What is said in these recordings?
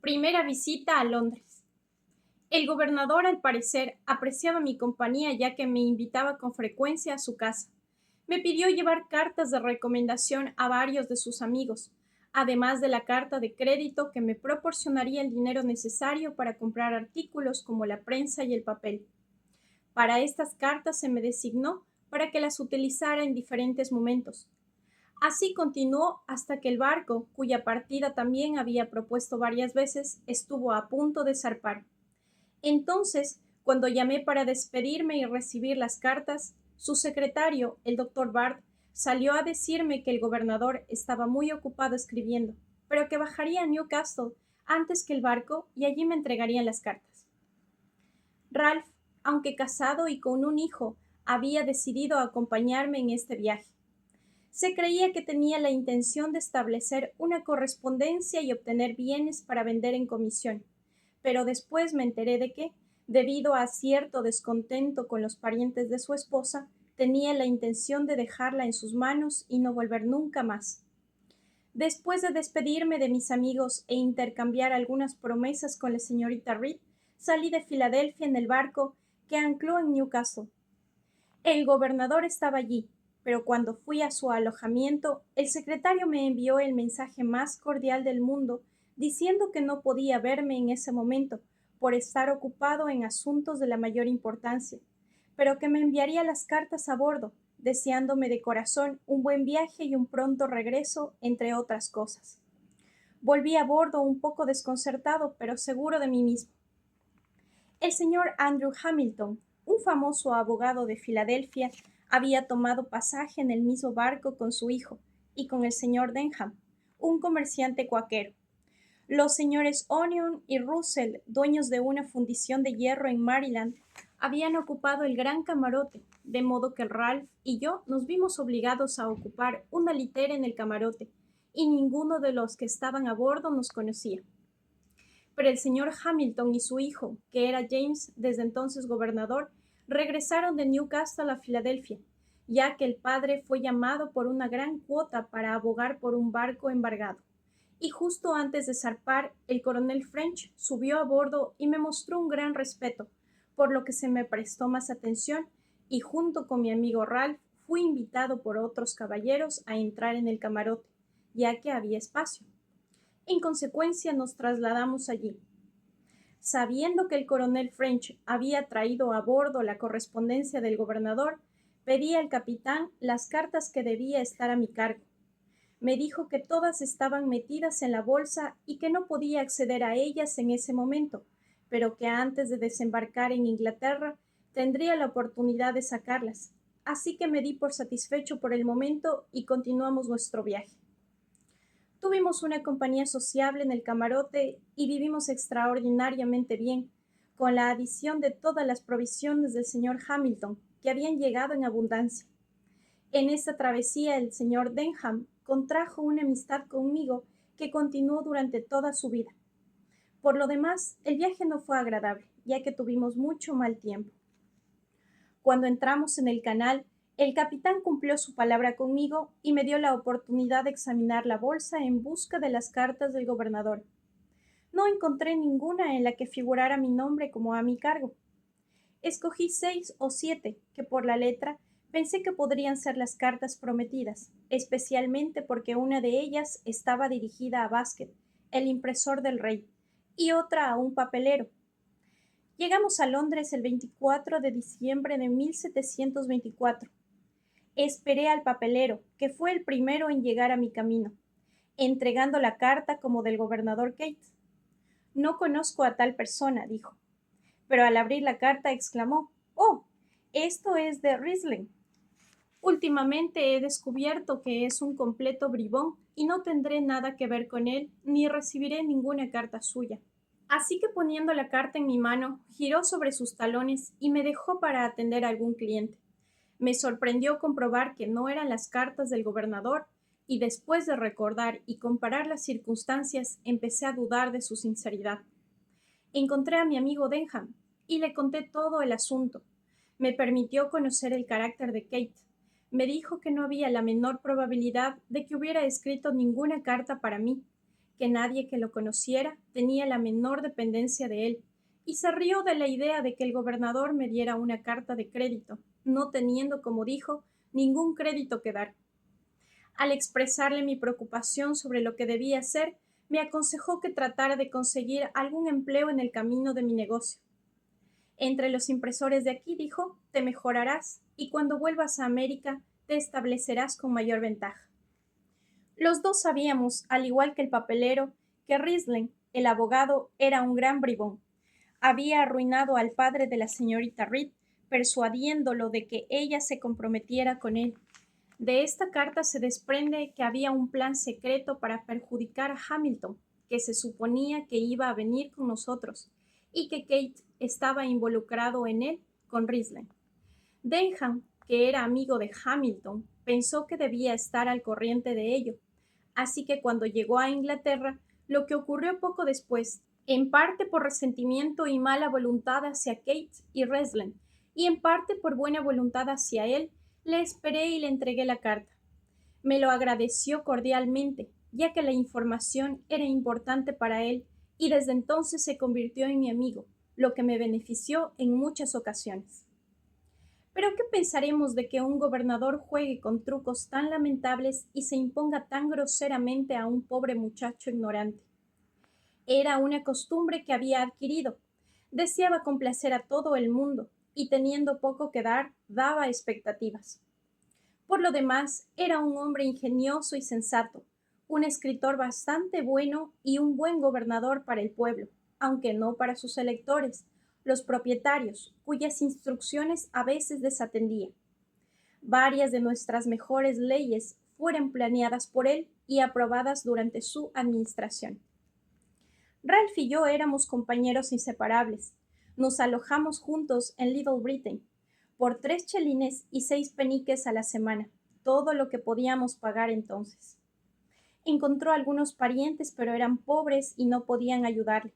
Primera visita a Londres. El gobernador, al parecer, apreciaba mi compañía ya que me invitaba con frecuencia a su casa. Me pidió llevar cartas de recomendación a varios de sus amigos, además de la carta de crédito que me proporcionaría el dinero necesario para comprar artículos como la prensa y el papel. Para estas cartas se me designó para que las utilizara en diferentes momentos. Así continuó hasta que el barco, cuya partida también había propuesto varias veces, estuvo a punto de zarpar. Entonces, cuando llamé para despedirme y recibir las cartas, su secretario, el doctor Bard, salió a decirme que el gobernador estaba muy ocupado escribiendo, pero que bajaría a Newcastle antes que el barco y allí me entregarían las cartas. Ralph, aunque casado y con un hijo, había decidido acompañarme en este viaje. Se creía que tenía la intención de establecer una correspondencia y obtener bienes para vender en comisión, pero después me enteré de que, debido a cierto descontento con los parientes de su esposa, tenía la intención de dejarla en sus manos y no volver nunca más. Después de despedirme de mis amigos e intercambiar algunas promesas con la señorita Reed, salí de Filadelfia en el barco que ancló en Newcastle. El gobernador estaba allí, pero cuando fui a su alojamiento, el secretario me envió el mensaje más cordial del mundo, diciendo que no podía verme en ese momento por estar ocupado en asuntos de la mayor importancia, pero que me enviaría las cartas a bordo, deseándome de corazón un buen viaje y un pronto regreso, entre otras cosas. Volví a bordo un poco desconcertado, pero seguro de mí mismo. El señor Andrew Hamilton, un famoso abogado de Filadelfia, había tomado pasaje en el mismo barco con su hijo y con el señor Denham, un comerciante cuáquero. Los señores Onion y Russell, dueños de una fundición de hierro en Maryland, habían ocupado el gran camarote, de modo que Ralph y yo nos vimos obligados a ocupar una litera en el camarote, y ninguno de los que estaban a bordo nos conocía. Pero el señor Hamilton y su hijo, que era James, desde entonces gobernador, regresaron de Newcastle a Filadelfia, ya que el padre fue llamado por una gran cuota para abogar por un barco embargado. Y justo antes de zarpar, el coronel French subió a bordo y me mostró un gran respeto, por lo que se me prestó más atención y junto con mi amigo Ralph fui invitado por otros caballeros a entrar en el camarote, ya que había espacio. En consecuencia nos trasladamos allí. Sabiendo que el coronel French había traído a bordo la correspondencia del gobernador, pedí al capitán las cartas que debía estar a mi cargo. Me dijo que todas estaban metidas en la bolsa y que no podía acceder a ellas en ese momento, pero que antes de desembarcar en Inglaterra tendría la oportunidad de sacarlas. Así que me di por satisfecho por el momento y continuamos nuestro viaje. Tuvimos una compañía sociable en el camarote y vivimos extraordinariamente bien, con la adición de todas las provisiones del señor Hamilton, que habían llegado en abundancia. En esta travesía el señor Denham contrajo una amistad conmigo que continuó durante toda su vida. Por lo demás, el viaje no fue agradable, ya que tuvimos mucho mal tiempo. Cuando entramos en el canal, el capitán cumplió su palabra conmigo y me dio la oportunidad de examinar la bolsa en busca de las cartas del gobernador. No encontré ninguna en la que figurara mi nombre como a mi cargo. Escogí 6 o 7, que por la letra pensé que podrían ser las cartas prometidas, especialmente porque una de ellas estaba dirigida a Basket, el impresor del rey, y otra a un papelero. Llegamos a Londres el 24 de diciembre de 1724. Esperé al papelero, que fue el primero en llegar a mi camino, entregando la carta como del gobernador Kate. No conozco a tal persona, dijo, pero al abrir la carta exclamó, «Oh, esto es de Riesling. Últimamente he descubierto que es un completo bribón y no tendré nada que ver con él, ni recibiré ninguna carta suya». Así que poniendo la carta en mi mano, giró sobre sus talones y me dejó para atender a algún cliente. Me sorprendió comprobar que no eran las cartas del gobernador, y después de recordar y comparar las circunstancias, empecé a dudar de su sinceridad. Encontré a mi amigo Denham y le conté todo el asunto. Me permitió conocer el carácter de Kate. Me dijo que no había la menor probabilidad de que hubiera escrito ninguna carta para mí, que nadie que lo conociera tenía la menor dependencia de él, y se rió de la idea de que el gobernador me diera una carta de crédito, no teniendo, como dijo, ningún crédito que dar. Al expresarle mi preocupación sobre lo que debía hacer, me aconsejó que tratara de conseguir algún empleo en el camino de mi negocio. Entre los impresores de aquí, dijo, te mejorarás y cuando vuelvas a América te establecerás con mayor ventaja. Los dos sabíamos, al igual que el papelero, que Risling, el abogado, era un gran bribón. Había arruinado al padre de la señorita Reed, persuadiéndolo de que ella se comprometiera con él. De esta carta se desprende que había un plan secreto para perjudicar a Hamilton, que se suponía que iba a venir con nosotros, y que Kate estaba involucrado en él con Risling. Denham, que era amigo de Hamilton, pensó que debía estar al corriente de ello, así que cuando llegó a Inglaterra, lo que ocurrió poco después, en parte por resentimiento y mala voluntad hacia Kate y Risling, y en parte por buena voluntad hacia él, le esperé y le entregué la carta. Me lo agradeció cordialmente, ya que la información era importante para él, y desde entonces se convirtió en mi amigo, lo que me benefició en muchas ocasiones. Pero ¿qué pensaremos de que un gobernador juegue con trucos tan lamentables y se imponga tan groseramente a un pobre muchacho ignorante? Era una costumbre que había adquirido. Deseaba complacer a todo el mundo y teniendo poco que dar, daba expectativas. Por lo demás, era un hombre ingenioso y sensato, un escritor bastante bueno y un buen gobernador para el pueblo, aunque no para sus electores, los propietarios, cuyas instrucciones a veces desatendía. Varias de nuestras mejores leyes fueron planeadas por él y aprobadas durante su administración. Ralph y yo éramos compañeros inseparables. Nos alojamos juntos en Little Britain por 3 chelines y 6 peniques a la semana, todo lo que podíamos pagar entonces. Encontró algunos parientes, pero eran pobres y no podían ayudarle.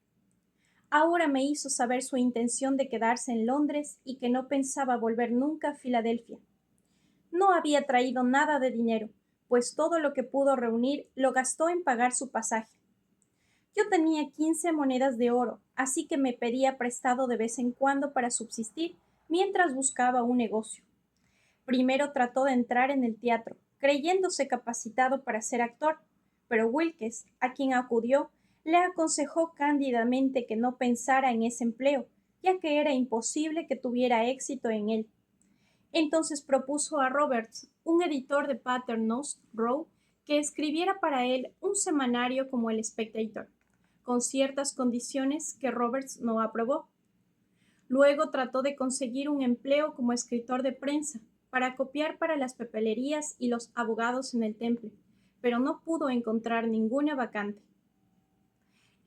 Ahora me hizo saber su intención de quedarse en Londres y que no pensaba volver nunca a Filadelfia. No había traído nada de dinero, pues todo lo que pudo reunir lo gastó en pagar su pasaje. Yo tenía 15 monedas de oro, así que me pedía prestado de vez en cuando para subsistir mientras buscaba un negocio. Primero trató de entrar en el teatro, creyéndose capacitado para ser actor, pero Wilkes, a quien acudió, le aconsejó cándidamente que no pensara en ese empleo, ya que era imposible que tuviera éxito en él. Entonces propuso a Roberts, un editor de Paternoster Row, que escribiera para él un semanario como el Spectator, con ciertas condiciones que Roberts no aprobó. Luego trató de conseguir un empleo como escritor de prensa, para copiar para las papelerías y los abogados en el Temple, pero no pudo encontrar ninguna vacante.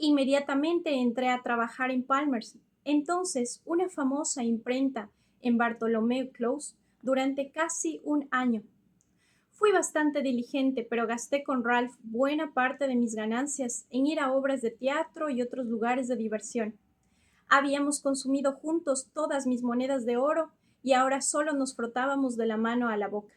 Inmediatamente entré a trabajar en Palmerston, entonces una famosa imprenta en Bartholomew Close, durante casi un año. Fui bastante diligente, pero gasté con Ralph buena parte de mis ganancias en ir a obras de teatro y otros lugares de diversión. Habíamos consumido juntos todas mis monedas de oro y ahora solo nos frotábamos de la mano a la boca.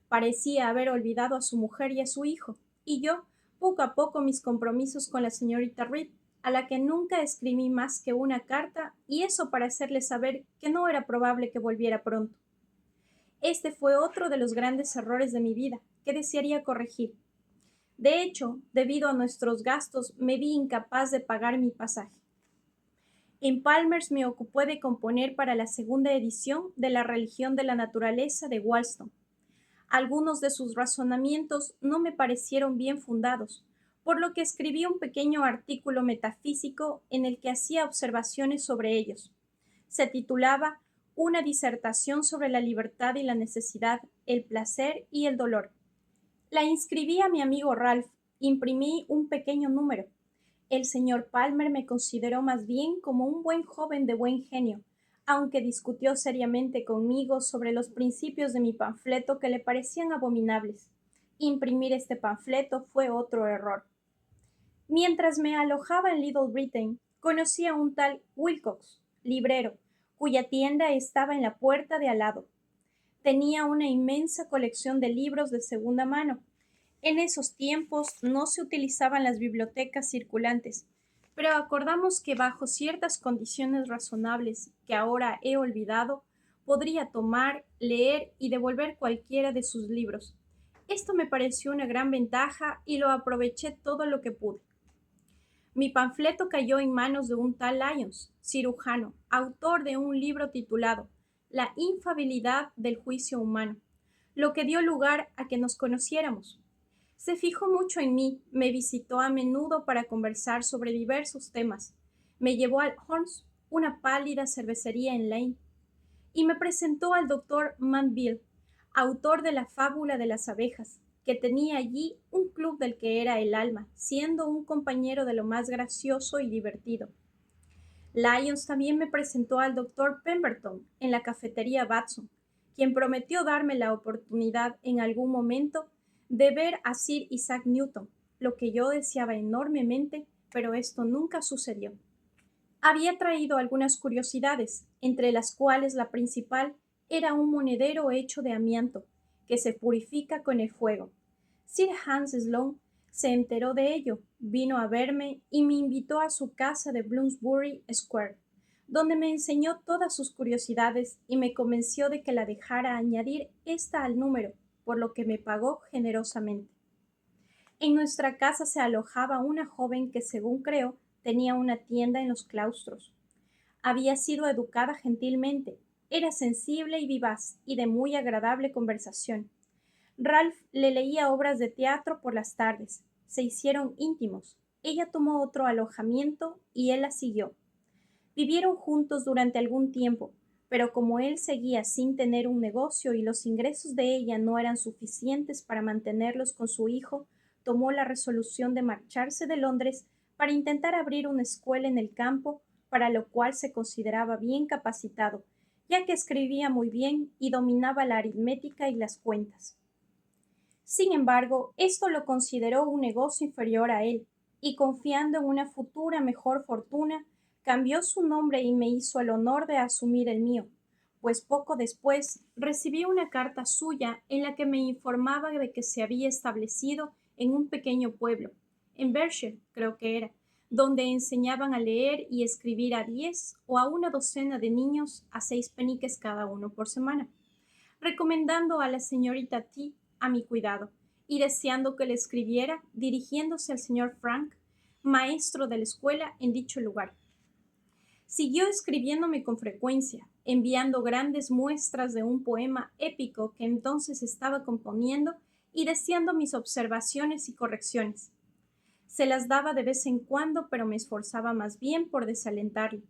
Parecía haber olvidado a su mujer y a su hijo, y yo, poco a poco, mis compromisos con la señorita Reed, a la que nunca escribí más que una carta, y eso para hacerle saber que no era probable que volviera pronto. Este fue otro de los grandes errores de mi vida, que desearía corregir. De hecho, debido a nuestros gastos, me vi incapaz de pagar mi pasaje. En Palmers me ocupé de componer para la segunda edición de La religión de la naturaleza de Wollstone. Algunos de sus razonamientos no me parecieron bien fundados, por lo que escribí un pequeño artículo metafísico en el que hacía observaciones sobre ellos. Se titulaba Una disertación sobre la libertad y la necesidad, el placer y el dolor. La inscribí a mi amigo Ralph, imprimí un pequeño número. El señor Palmer me consideró más bien como un buen joven de buen genio, aunque discutió seriamente conmigo sobre los principios de mi panfleto que le parecían abominables. Imprimir este panfleto fue otro error. Mientras me alojaba en Little Britain, conocí a un tal Wilcox, librero, cuya tienda estaba en la puerta de al lado. Tenía una inmensa colección de libros de segunda mano. En esos tiempos no se utilizaban las bibliotecas circulantes, pero acordamos que bajo ciertas condiciones razonables que ahora he olvidado, podría tomar, leer y devolver cualquiera de sus libros. Esto me pareció una gran ventaja y lo aproveché todo lo que pude. Mi panfleto cayó en manos de un tal Lyons, cirujano, autor de un libro titulado La infalibilidad del juicio humano, lo que dio lugar a que nos conociéramos. Se fijó mucho en mí, me visitó a menudo para conversar sobre diversos temas. Me llevó al Horns, una pálida cervecería en Lane, y me presentó al doctor Manville, autor de la fábula de las abejas, que tenía allí un club del que era el alma, siendo un compañero de lo más gracioso y divertido. Lyons también me presentó al doctor Pemberton en la cafetería Batson, quien prometió darme la oportunidad en algún momento de ver a Sir Isaac Newton, lo que yo deseaba enormemente, pero esto nunca sucedió. Había traído algunas curiosidades, entre las cuales la principal era un monedero hecho de amianto, que se purifica con el fuego. Sir Hans Sloane se enteró de ello, vino a verme y me invitó a su casa de Bloomsbury Square, donde me enseñó todas sus curiosidades y me convenció de que la dejara añadir esta al número, por lo que me pagó generosamente. En nuestra casa se alojaba una joven que, según creo, tenía una tienda en los claustros. Había sido educada gentilmente, era sensible y vivaz y de muy agradable conversación. Ralph le leía obras de teatro por las tardes. Se hicieron íntimos. Ella tomó otro alojamiento y él la siguió. Vivieron juntos durante algún tiempo, pero como él seguía sin tener un negocio y los ingresos de ella no eran suficientes para mantenerlos con su hijo, tomó la resolución de marcharse de Londres para intentar abrir una escuela en el campo, para lo cual se consideraba bien capacitado, ya que escribía muy bien y dominaba la aritmética y las cuentas. Sin embargo, esto lo consideró un negocio inferior a él, y confiando en una futura mejor fortuna, cambió su nombre y me hizo el honor de asumir el mío, pues poco después recibí una carta suya en la que me informaba de que se había establecido en un pequeño pueblo, en Berkshire, creo que era, donde enseñaban a leer y escribir a 10 o a una docena de niños a 6 peniques cada uno por semana, recomendando a la señorita T a mi cuidado y deseando que le escribiera dirigiéndose al señor Frank, maestro de la escuela en dicho lugar. Siguió escribiéndome con frecuencia, enviando grandes muestras de un poema épico que entonces estaba componiendo y deseando mis observaciones y correcciones. Se las daba de vez en cuando, pero me esforzaba más bien por desalentarle.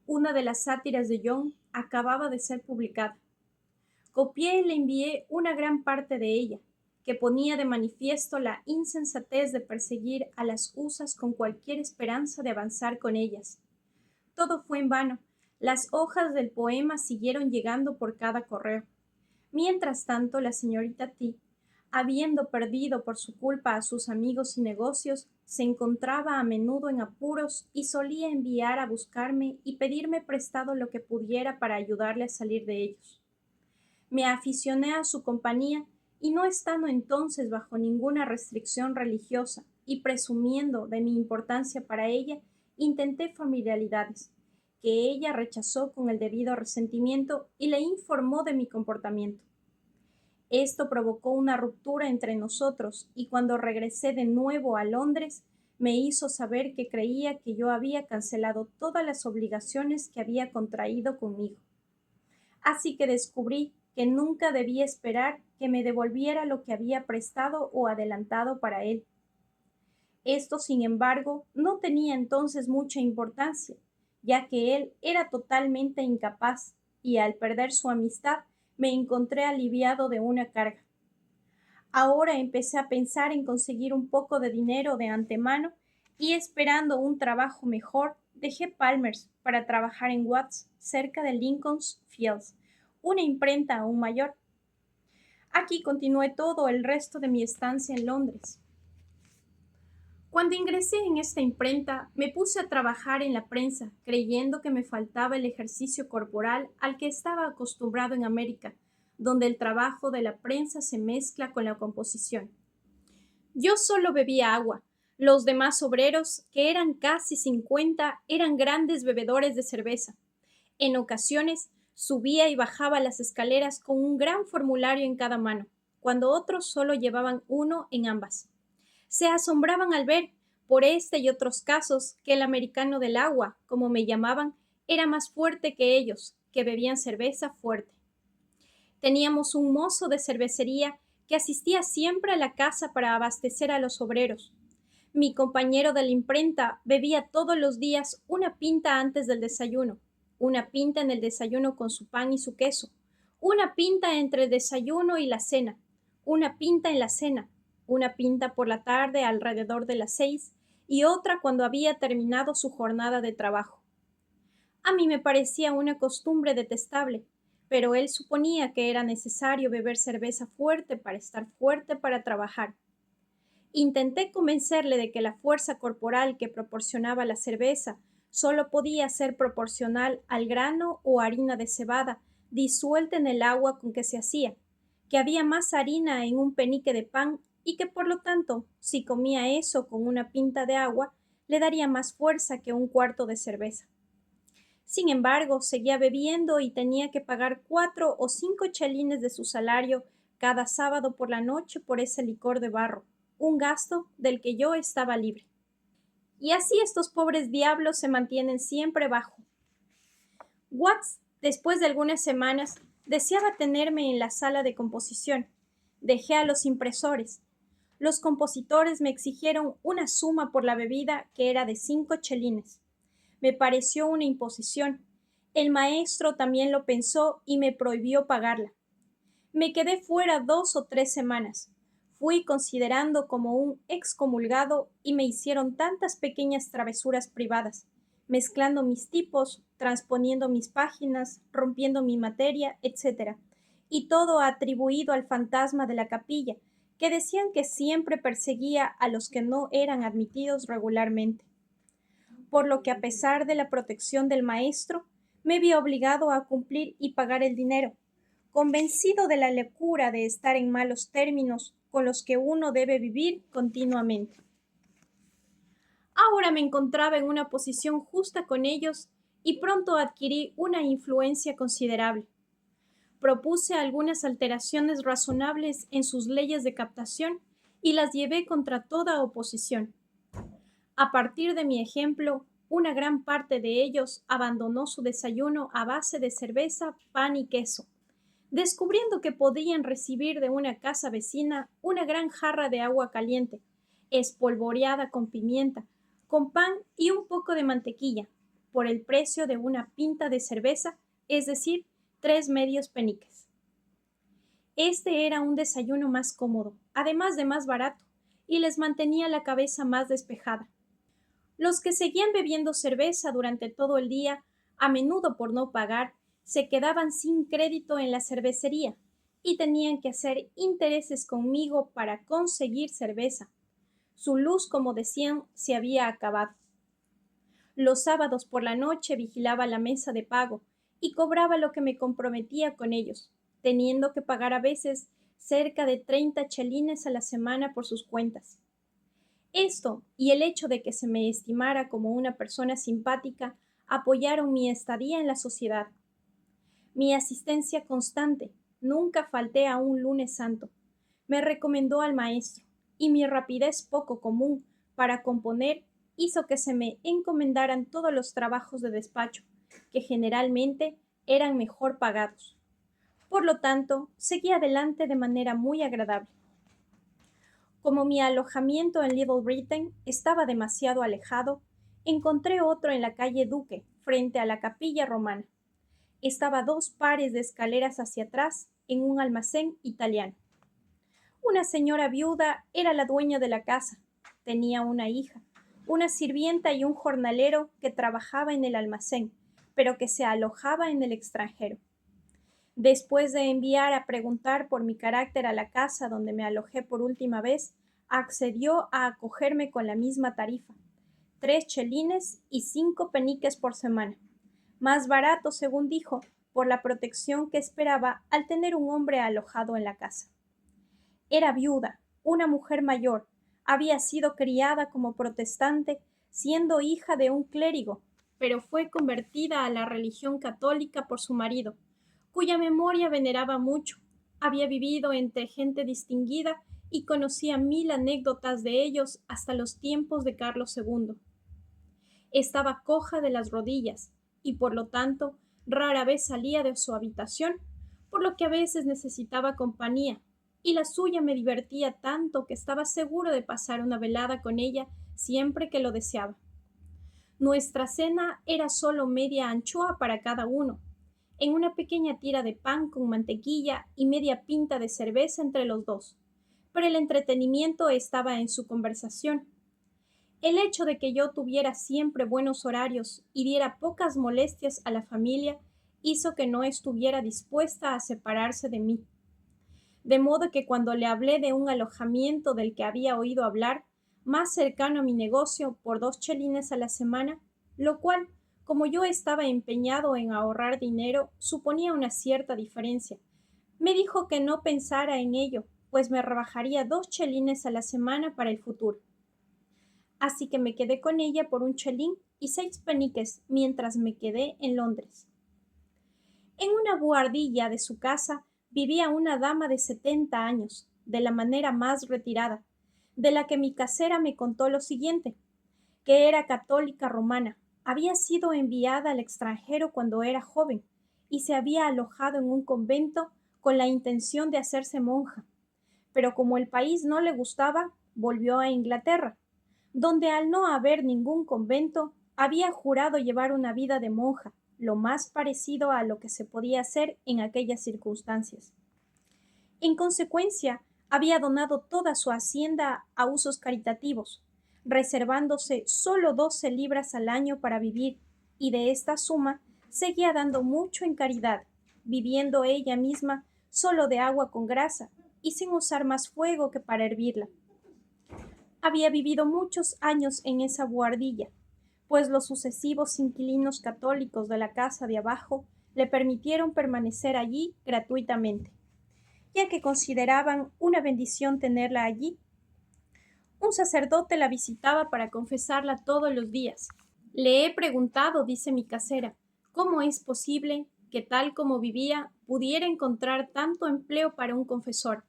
Una de las sátiras de Young acababa de ser publicada. Copié y le envié una gran parte de ella, que ponía de manifiesto la insensatez de perseguir a las husas con cualquier esperanza de avanzar con ellas. Todo fue en vano. Las hojas del poema siguieron llegando por cada correo. Mientras tanto, la señorita T, habiendo perdido por su culpa a sus amigos y negocios, se encontraba a menudo en apuros y solía enviar a buscarme y pedirme prestado lo que pudiera para ayudarle a salir de ellos. Me aficioné a su compañía y no estando entonces bajo ninguna restricción religiosa y presumiendo de mi importancia para ella, intenté familiaridades, que ella rechazó con el debido resentimiento y le informó de mi comportamiento. Esto provocó una ruptura entre nosotros y cuando regresé de nuevo a Londres, me hizo saber que creía que yo había cancelado todas las obligaciones que había contraído conmigo. Así que descubrí que nunca debía esperar que me devolviera lo que había prestado o adelantado para él. Esto, sin embargo, no tenía entonces mucha importancia, ya que él era totalmente incapaz y al perder su amistad me encontré aliviado de una carga. Ahora empecé a pensar en conseguir un poco de dinero de antemano y esperando un trabajo mejor, dejé Palmer's para trabajar en Watts, cerca de Lincoln's Fields, una imprenta aún mayor. Aquí continué todo el resto de mi estancia en Londres. Cuando ingresé en esta imprenta, me puse a trabajar en la prensa, creyendo que me faltaba el ejercicio corporal al que estaba acostumbrado en América, donde el trabajo de la prensa se mezcla con la composición. Yo solo bebía agua. Los demás obreros, que eran casi 50, eran grandes bebedores de cerveza. En ocasiones, subía y bajaba las escaleras con un gran formulario en cada mano, cuando otros solo llevaban uno en ambas. Se asombraban al ver, por este y otros casos, que el americano del agua, como me llamaban, era más fuerte que ellos, que bebían cerveza fuerte. Teníamos un mozo de cervecería que asistía siempre a la casa para abastecer a los obreros. Mi compañero de la imprenta bebía todos los días una pinta antes del desayuno, una pinta en el desayuno con su pan y su queso, una pinta entre el desayuno y la cena, una pinta en la cena, una pinta por la tarde alrededor de las 6 y otra cuando había terminado su jornada de trabajo. A mí me parecía una costumbre detestable, pero él suponía que era necesario beber cerveza fuerte para estar fuerte para trabajar. Intenté convencerle de que la fuerza corporal que proporcionaba la cerveza solo podía ser proporcional al grano o harina de cebada disuelta en el agua con que se hacía, que había más harina en un penique de pan y que por lo tanto, si comía eso con una pinta de agua, le daría más fuerza que un cuarto de cerveza. Sin embargo, seguía bebiendo y tenía que pagar 4 o 5 chelines de su salario cada sábado por la noche por ese licor de barro, un gasto del que yo estaba libre. Y así estos pobres diablos se mantienen siempre bajo. Watts, después de algunas semanas, deseaba tenerme en la sala de composición. Dejé a los impresores. Los compositores me exigieron una suma por la bebida que era de 5 chelines. Me pareció una imposición. El maestro también lo pensó y me prohibió pagarla. Me quedé fuera 2 o 3 semanas. Fui considerando como un excomulgado y me hicieron tantas pequeñas travesuras privadas, mezclando mis tipos, transponiendo mis páginas, rompiendo mi materia, etc. Y todo atribuido al fantasma de la capilla, que decían que siempre perseguía a los que no eran admitidos regularmente. Por lo que a pesar de la protección del maestro, me vi obligado a cumplir y pagar el dinero, convencido de la locura de estar en malos términos con los que uno debe vivir continuamente. Ahora me encontraba en una posición justa con ellos y pronto adquirí una influencia considerable. Propuse algunas alteraciones razonables en sus leyes de captación y las llevé contra toda oposición. A partir de mi ejemplo, una gran parte de ellos abandonó su desayuno a base de cerveza, pan y queso, descubriendo que podían recibir de una casa vecina una gran jarra de agua caliente, espolvoreada con pimienta, con pan y un poco de mantequilla, por el precio de una pinta de cerveza, es decir, 3 medios peniques. Este era un desayuno más cómodo, además de más barato, y les mantenía la cabeza más despejada. Los que seguían bebiendo cerveza durante todo el día, a menudo por no pagar, se quedaban sin crédito en la cervecería y tenían que hacer intereses conmigo para conseguir cerveza. Su luz, como decían, se había acabado. Los sábados por la noche vigilaba la mesa de pago y cobraba lo que me comprometía con ellos, teniendo que pagar a veces cerca de 30 chelines a la semana por sus cuentas. Esto y el hecho de que se me estimara como una persona simpática apoyaron mi estadía en la sociedad. Mi asistencia constante, nunca falté a un lunes santo, me recomendó al maestro, y mi rapidez poco común para componer hizo que se me encomendaran todos los trabajos de despacho, que generalmente eran mejor pagados. Por lo tanto, seguí adelante de manera muy agradable. Como mi alojamiento en Little Britain estaba demasiado alejado, encontré otro en la calle Duque, frente a la Capilla Romana. Estaba 2 pares de escaleras hacia atrás, en un almacén italiano. Una señora viuda era la dueña de la casa. Tenía una hija, una sirvienta y un jornalero que trabajaba en el almacén, pero que se alojaba en el extranjero. Después de enviar a preguntar por mi carácter a la casa donde me alojé por última vez, accedió a acogerme con la misma tarifa, 3 chelines y 5 peniques por semana, más barato, según dijo, por la protección que esperaba al tener un hombre alojado en la casa. Era viuda, una mujer mayor, Había sido criada como protestante, siendo hija de un clérigo, pero fue convertida a la religión católica por su marido, cuya memoria veneraba mucho. Había vivido entre gente distinguida y conocía mil anécdotas de ellos hasta los tiempos de Carlos II. Estaba coja de las rodillas y por lo tanto rara vez salía de su habitación, por lo que a veces necesitaba compañía, y la suya me divertía tanto que estaba seguro de pasar una velada con ella siempre que lo deseaba. Nuestra cena era solo media anchoa para cada uno, en una pequeña tira de pan con mantequilla y media pinta de cerveza entre los dos, pero el entretenimiento estaba en su conversación. El hecho de que yo tuviera siempre buenos horarios y diera pocas molestias a la familia hizo que no estuviera dispuesta a separarse de mí. De modo que cuando le hablé de un alojamiento del que había oído hablar, más cercano a mi negocio por 2 chelines a la semana, lo cual, como yo estaba empeñado en ahorrar dinero, suponía una cierta diferencia. Me dijo que no pensara en ello, pues me rebajaría 2 chelines a la semana para el futuro. Así que me quedé con ella por 1 chelín y 6 peniques mientras me quedé en Londres. En una buhardilla de su casa vivía una dama de 70 años, de la manera más retirada, de la que mi casera me contó lo siguiente, que era católica romana, había sido enviada al extranjero cuando era joven y se había alojado en un convento con la intención de hacerse monja, pero como el país no le gustaba, volvió a Inglaterra, donde al no haber ningún convento, había jurado llevar una vida de monja, lo más parecido a lo que se podía hacer en aquellas circunstancias. En consecuencia, había donado toda su hacienda a usos caritativos, reservándose solo 12 libras al año para vivir, y de esta suma seguía dando mucho en caridad, viviendo ella misma solo de agua con grasa y sin usar más fuego que para hervirla. Había vivido muchos años en esa buhardilla, pues los sucesivos inquilinos católicos de la casa de abajo le permitieron permanecer allí gratuitamente, ya que consideraban una bendición tenerla allí. Un sacerdote la visitaba para confesarla todos los días. Le he preguntado, dice mi casera, cómo es posible que tal como vivía pudiera encontrar tanto empleo para un confesor.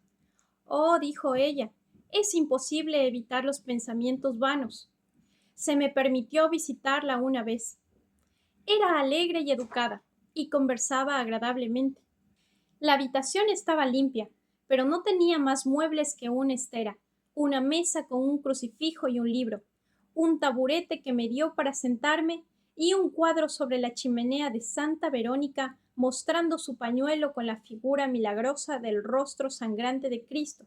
Oh, dijo ella, es imposible evitar los pensamientos vanos. Se me permitió visitarla una vez. Era alegre y educada, y conversaba agradablemente. La habitación estaba limpia, pero no tenía más muebles que una estera, una mesa con un crucifijo y un libro, un taburete que me dio para sentarme y un cuadro sobre la chimenea de Santa Verónica mostrando su pañuelo con la figura milagrosa del rostro sangrante de Cristo,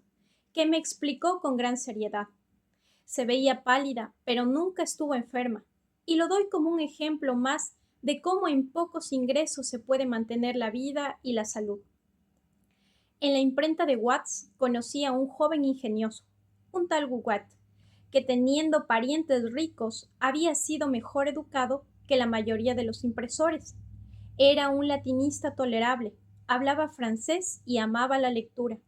que me explicó con gran seriedad. Se veía pálida, pero nunca estuvo enferma, y lo doy como un ejemplo más de cómo en pocos ingresos se puede mantener la vida y la salud. En la imprenta de Watts conocí a un joven ingenioso, un tal Watt, que teniendo parientes ricos había sido mejor educado que la mayoría de los impresores. Era un latinista tolerable, hablaba francés y amaba la lectura.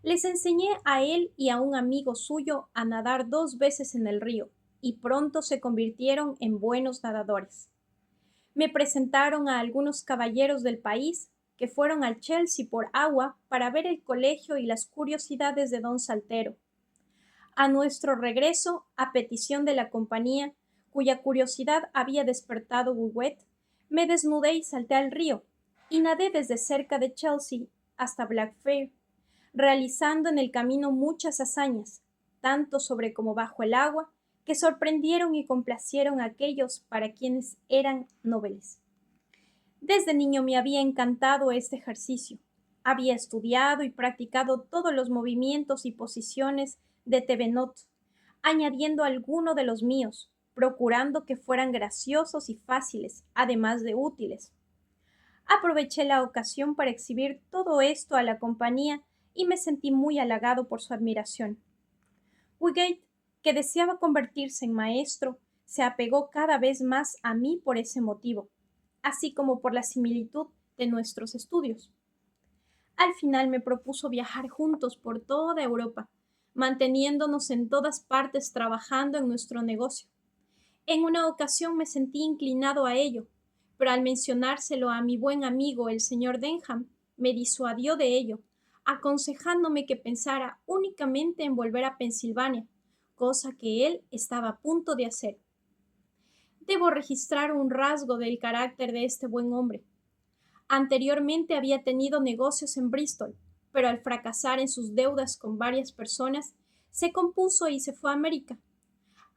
Les enseñé a él y a un amigo suyo a nadar 2 veces en el río, y pronto se convirtieron en buenos nadadores. Me presentaron a algunos caballeros del país que fueron al Chelsea por agua para ver el colegio y las curiosidades de don Saltero. A nuestro regreso, a petición de la compañía, cuya curiosidad había despertado Bouet, me desnudé y salté al río, y nadé desde cerca de Chelsea hasta Blackfriars, realizando en el camino muchas hazañas, tanto sobre como bajo el agua, que sorprendieron y complacieron a aquellos para quienes eran nobles. Desde niño me había encantado este ejercicio. Había estudiado y practicado todos los movimientos y posiciones de Thevenot, añadiendo alguno de los míos, procurando que fueran graciosos y fáciles, además de útiles. Aproveché la ocasión para exhibir todo esto a la compañía y me sentí muy halagado por su admiración. Wygate, que deseaba convertirse en maestro, se apegó cada vez más a mí por ese motivo, así como por la similitud de nuestros estudios. Al final me propuso viajar juntos por toda Europa, manteniéndonos en todas partes trabajando en nuestro negocio. En una ocasión me sentí inclinado a ello, pero al mencionárselo a mi buen amigo el señor Denham, me disuadió de ello, aconsejándome que pensara únicamente en volver a Pensilvania, cosa que él estaba a punto de hacer. Debo registrar un rasgo del carácter de este buen hombre. Anteriormente había tenido negocios en Bristol, pero al fracasar en sus deudas con varias personas, se compuso y se fue a América.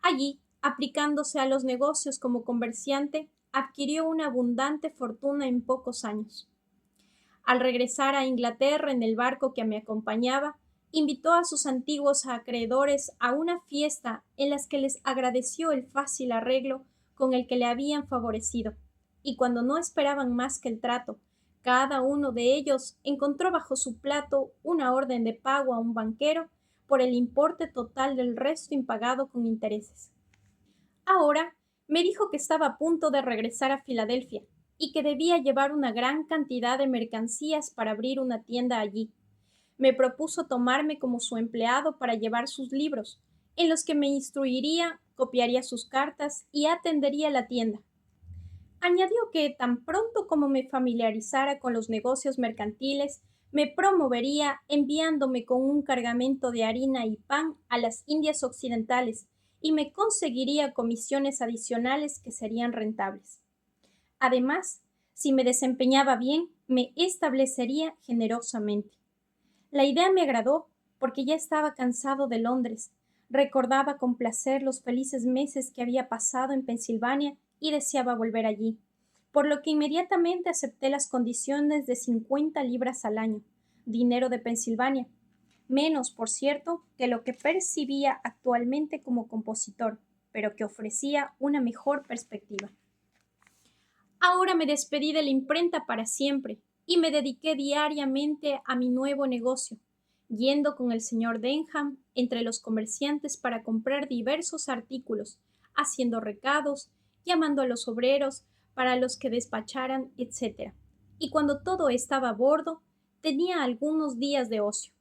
Allí, aplicándose a los negocios como comerciante, adquirió una abundante fortuna en pocos años. Al regresar a Inglaterra en el barco que me acompañaba, invitó a sus antiguos acreedores a una fiesta en la que les agradeció el fácil arreglo con el que le habían favorecido, y cuando no esperaban más que el trato, cada uno de ellos encontró bajo su plato una orden de pago a un banquero por el importe total del resto impagado con intereses. Ahora me dijo que estaba a punto de regresar a Filadelfia y que debía llevar una gran cantidad de mercancías para abrir una tienda allí. Me propuso tomarme como su empleado para llevar sus libros, en los que me instruiría, copiaría sus cartas y atendería la tienda. Añadió que tan pronto como me familiarizara con los negocios mercantiles, me promovería enviándome con un cargamento de harina y pan a las Indias Occidentales y me conseguiría comisiones adicionales que serían rentables. Además, si me desempeñaba bien, me establecería generosamente. La idea me agradó porque ya estaba cansado de Londres. Recordaba con placer los felices meses que había pasado en Pensilvania y deseaba volver allí, por lo que inmediatamente acepté las condiciones de 50 libras al año, dinero de Pensilvania, menos, por cierto, que lo que percibía actualmente como compositor, pero que ofrecía una mejor perspectiva. Ahora me despedí de la imprenta para siempre y me dediqué diariamente a mi nuevo negocio, yendo con el señor Denham entre los comerciantes para comprar diversos artículos, haciendo recados, llamando a los obreros para los que despacharan, etc. Y cuando todo estaba a bordo, tenía algunos días de ocio.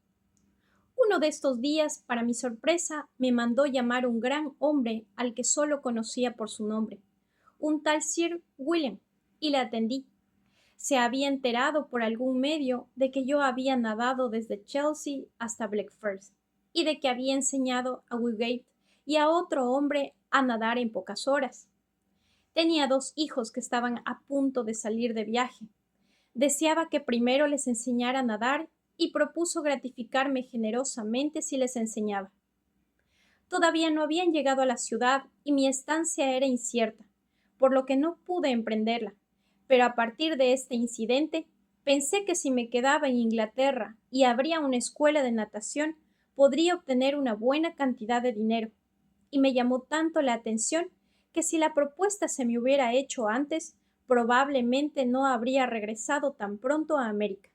Uno de estos días, para mi sorpresa, me mandó llamar un gran hombre al que solo conocía por su nombre, un tal Sir William, y le atendí. Se había enterado por algún medio de que yo había nadado desde Chelsea hasta Blackfriars y de que había enseñado a Woodgate y a otro hombre a nadar en pocas horas. Tenía 2 hijos que estaban a punto de salir de viaje. Deseaba que primero les enseñara a nadar y propuso gratificarme generosamente si les enseñaba. Todavía no habían llegado a la ciudad y mi estancia era incierta, por lo que no pude emprenderla. Pero a partir de este incidente, pensé que si me quedaba en Inglaterra y abría una escuela de natación, podría obtener una buena cantidad de dinero. Y me llamó tanto la atención que si la propuesta se me hubiera hecho antes, probablemente no habría regresado tan pronto a América.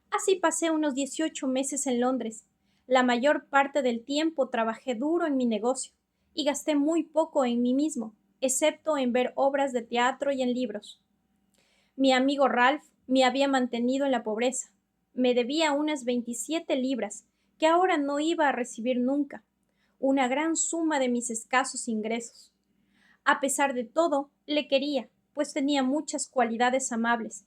Así pasé unos 18 meses en Londres. La mayor parte del tiempo trabajé duro en mi negocio y gasté muy poco en mí mismo, excepto en ver obras de teatro y en libros. Mi amigo Ralph me había mantenido en la pobreza. Me debía unas 27 libras, que ahora no iba a recibir nunca, una gran suma de mis escasos ingresos. A pesar de todo, le quería, pues tenía muchas cualidades amables.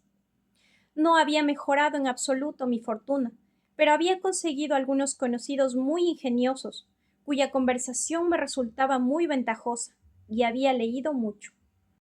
No había mejorado en absoluto mi fortuna, pero había conseguido algunos conocidos muy ingeniosos, cuya conversación me resultaba muy ventajosa, y había leído mucho.